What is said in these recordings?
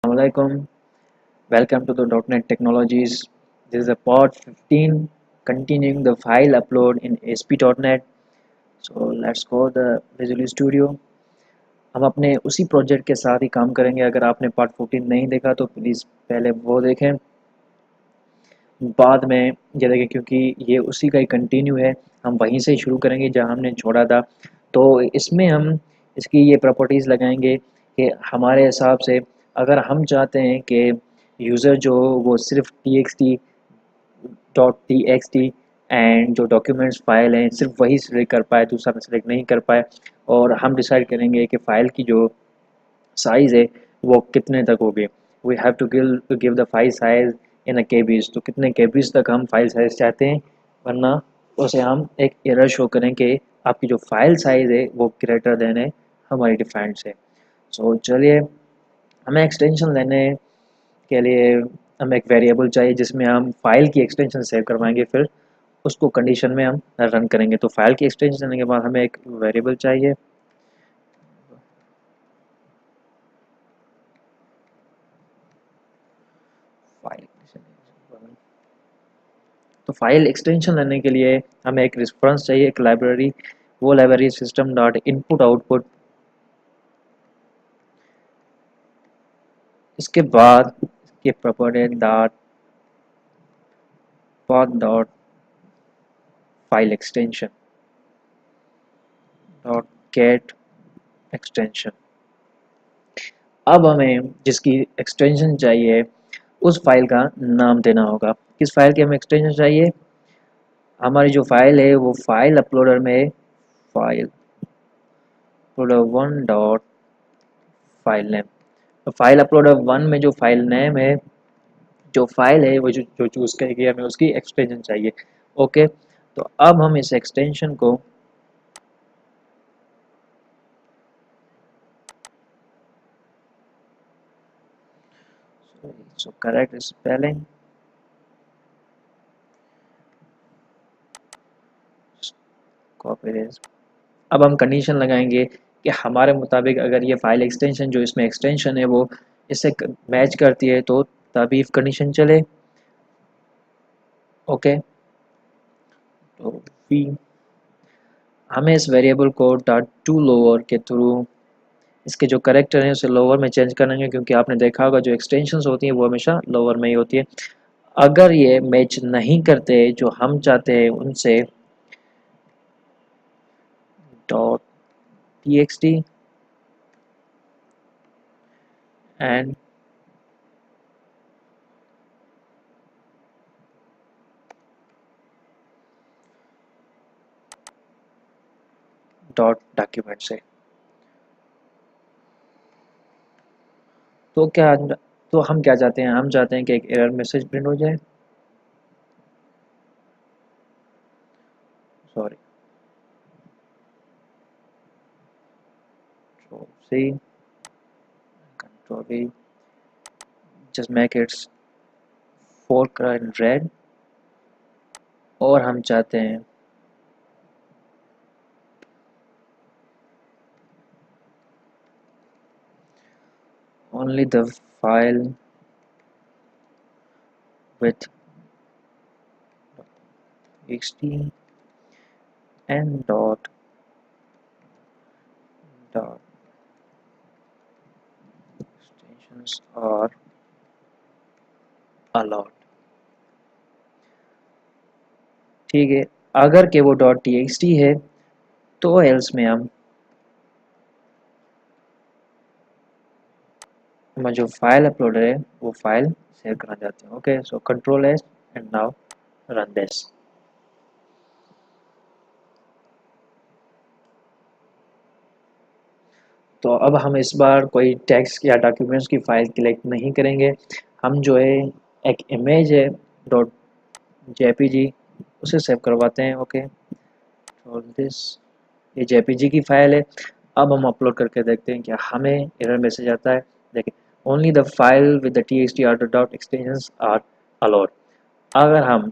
Assalamualaikum. Welcome to the .NET Technologies. This is a part 15 continuing the file upload in ASP.NET. So let's go the Visual Studio. हम अपने उसी project के साथ ही काम करेंगे। अगर आपने पार्ट 14 नहीं देखा तो प्लीज़ पहले वो देखें, बाद में ये देखें, क्योंकि ये उसी का ही कंटिन्यू है। हम वहीं से शुरू करेंगे जहां हमने छोड़ा था। तो इसमें हम इसकी ये प्रॉपर्टीज़ लगाएंगे कि हमारे हिसाब से अगर हम चाहते हैं कि यूज़र जो हो वो सिर्फ txt एंड जो डॉक्यूमेंट्स फाइल हैं सिर्फ वही सिलेक्ट कर पाए, दूसरा सिलेक्ट नहीं कर पाए। और हम डिसाइड करेंगे कि फ़ाइल की जो साइज़ है वो कितने तक होगी। We have to give the file size in a KBs. तो कितने केबीज तक हम फाइल साइज़ चाहते हैं, वरना उसे हम एक एरर शो करें कि आपकी जो फाइल साइज़ है वो ग्रेटर देन है हमारी डिफाइंड से। सो चलिए, हमें एक्सटेंशन लेने के लिए हमें एक वेरिएबल चाहिए जिसमें हम फाइल की एक्सटेंशन सेव करवाएंगे, फिर उसको कंडीशन में हम रन करेंगे। तो फाइल की एक्सटेंशन लेने के बाद हमें एक वेरिएबल चाहिए। फाइल तो फाइल एक्सटेंशन लेने के लिए हमें एक रेफरेंस चाहिए, एक लाइब्रेरी। वो library system dot input output. इसके बाद इसके property dot path dot file extension dot gate extension. अब हमें जिसकी एक्सटेंशन चाहिए उस फाइल का नाम देना होगा। किस फाइल की हमें एक्सटेंशन चाहिए? हमारी जो फाइल है वो फाइल अपलोडर में file uploader one dot file name. तो फाइल अपलोडर वन में जो फाइल नेम है, जो फाइल है वो जो चूज़ करेगी, हमें उसकी एक्सटेंशन चाहिए। ओके, तो अब हम इस एक्सटेंशन को करेक्ट स्पेलिंग, कॉपी। अब हम कंडीशन लगाएंगे कि हमारे मुताबिक अगर ये फाइल एक्सटेंशन जो इसमें एक्सटेंशन है वो इससे मैच करती है तो तभी इफ कंडीशन चले। ओके, तो वी हमें इस variable co dot to lower के थ्रू इसके जो करेक्टर हैं उसे लोअर में चेंज करेंगे, क्योंकि आपने देखा होगा जो एक्सटेंशंस होती हैं वो हमेशा लोअर में ही होती है। अगर ये मैच नहीं करते जो हम चाहते हैं उनसे, dot txt and dot document से। तो क्या, तो हम क्या चाहते हैं? हम चाहते हैं कि एक एरर मैसेज प्रिंट हो जाए। Sorry, control C, control V, just make its for in red. और हम चाहते हैं only the file with txt and dot extensions are allowed। ठीक है, अगर के वो डॉट txt है तो एल्स में हम हमारा जो फाइल अपलोडर है वो फाइल सेव करना चाहते हैं। Okay, so control S and now run this. तो अब हम इस बार कोई टेक्स्ट या डॉक्यूमेंट्स की फाइल कलेक्ट नहीं करेंगे। हम जो है एक इमेज है डॉट जेपीजी उसे सेव करवाते हैं। ओके, तो दिस ये जेपीजी की फाइल है। अब हम अपलोड करके देखते हैं क्या हमें एरर मैसेज आता है। देखिए, only the file with the txt order dot extensions are allowed. अगर हम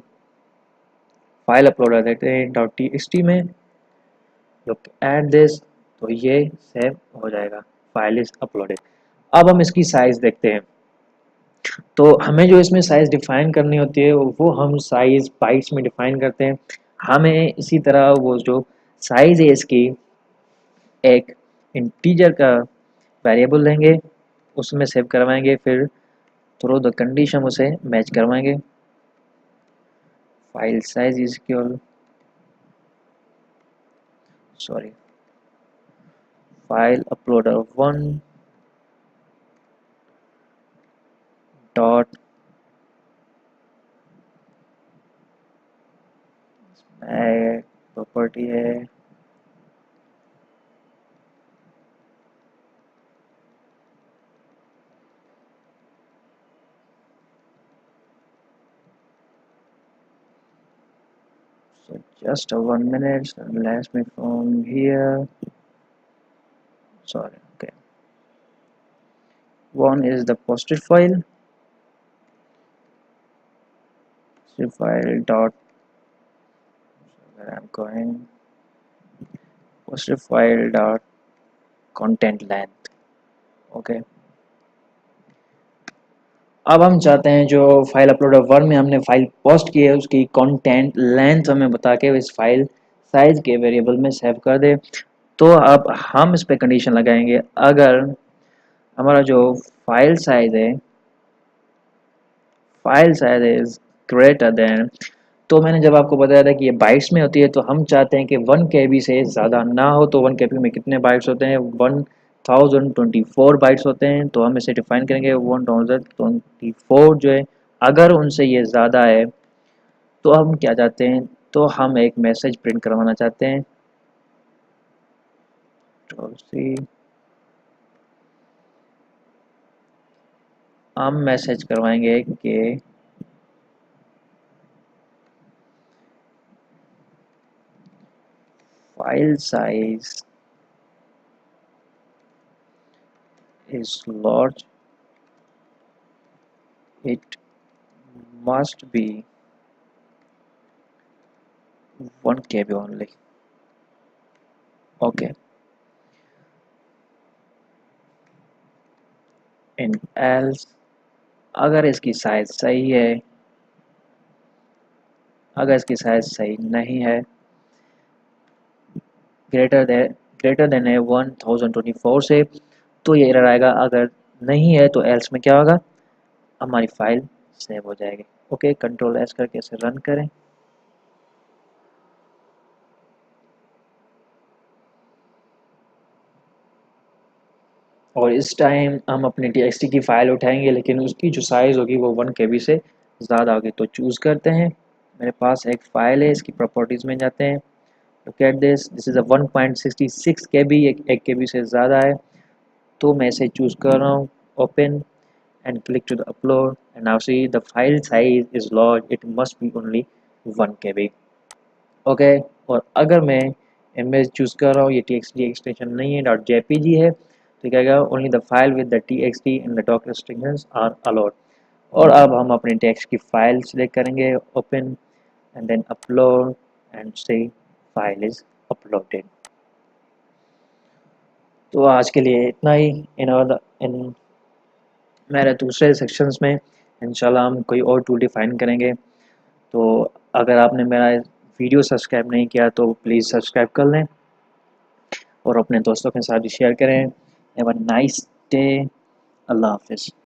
फाइल अपलोडर देते हैं डॉट txt में, लुक एट दिस, तो ये सेव हो जाएगा, फाइल इज अपलोडेड। अब हम इसकी साइज देखते हैं। तो हमें जो इसमें साइज़ डिफ़ाइन करनी होती है वो हम साइज़ बाइट्स में डिफ़ाइन करते हैं। हमें इसी तरह वो जो साइज़ है इसकी एक इंटीजर का वेरिएबल लेंगे, उसमें सेव करवाएंगे, फिर थ्रू द कंडीशन उसे मैच करवाएंगे। File size is equal sorry file uploader 1 dot property है so just a 1 minute let me from here sorry okay one is the posted file dot where I'm going posted file dot content length okay अब हम चाहते हैं जो file uploader 1 में हमने file post की है उसकी कंटेंट लेंथ हमें बता के इस फाइल साइज के वेरिएबल में सेव कर दे। तो अब हम इस पे कंडीशन लगाएंगे अगर हमारा जो फाइल साइज है file size is greater than, तो मैंने जब आपको बताया था कि ये बाइट्स में होती है तो हम चाहते हैं कि 1 KB से ज़्यादा ना हो। तो 1 KB में कितने बाइट्स होते हैं 1024 बाइट्स होते हैं। तो हम इसे डिफाइन करेंगे 1024 जो है अगर उनसे ये ज़्यादा है तो हम क्या चाहते हैं, तो हम एक मैसेज प्रिंट करवाना चाहते हैं। तो सी हम मैसेज करवाएंगे कि file size is large, it must be 1 KB only. Okay, and else अगर इसकी साइज सही है, अगर इसकी साइज सही नहीं है ग्रेटर देन है 1024 से तो ये एरर आएगा। अगर नहीं है तो एल्स में क्या होगा हमारी फाइल सेव हो जाएगी। ओके कंट्रोल एस करके इसे रन करें। और इस टाइम हम अपनी txt की फाइल उठाएंगे लेकिन उसकी जो साइज़ होगी वो 1 KB से ज़्यादा होगी। तो चूज़ करते हैं, मेरे पास एक फ़ाइल है, इसकी प्रॉपर्टीज़ में जाते हैं। Look at this is a 1.66 KB, 1 KB से ज़्यादा है। तो मैं इसे चूज़ कर रहा हूँ, open and click to the upload and now see the file size is large, it must be only 1 KB। Okay और अगर मैं इमेज चूज़ कर रहा हूँ, ये txt एक्सटेंशन नहीं है, .jpg है, तो क्या कहेगा only the file with the txt and the doc extensions are allowed. और अब हम अपने टेक्स्ट की फाइल सिलेक्ट करेंगे, open and then upload and see file is uploaded. तो आज के लिए इतना ही। इन मेरे दूसरे सेक्शंस में इंशाल्लाह हम कोई और टूल डिफाइन करेंगे। तो अगर आपने मेरा वीडियो सब्सक्राइब नहीं किया तो प्लीज़ सब्सक्राइब कर लें और अपने दोस्तों के साथ भी शेयर करें। Have a nice day. अल्लाह हाफिज़।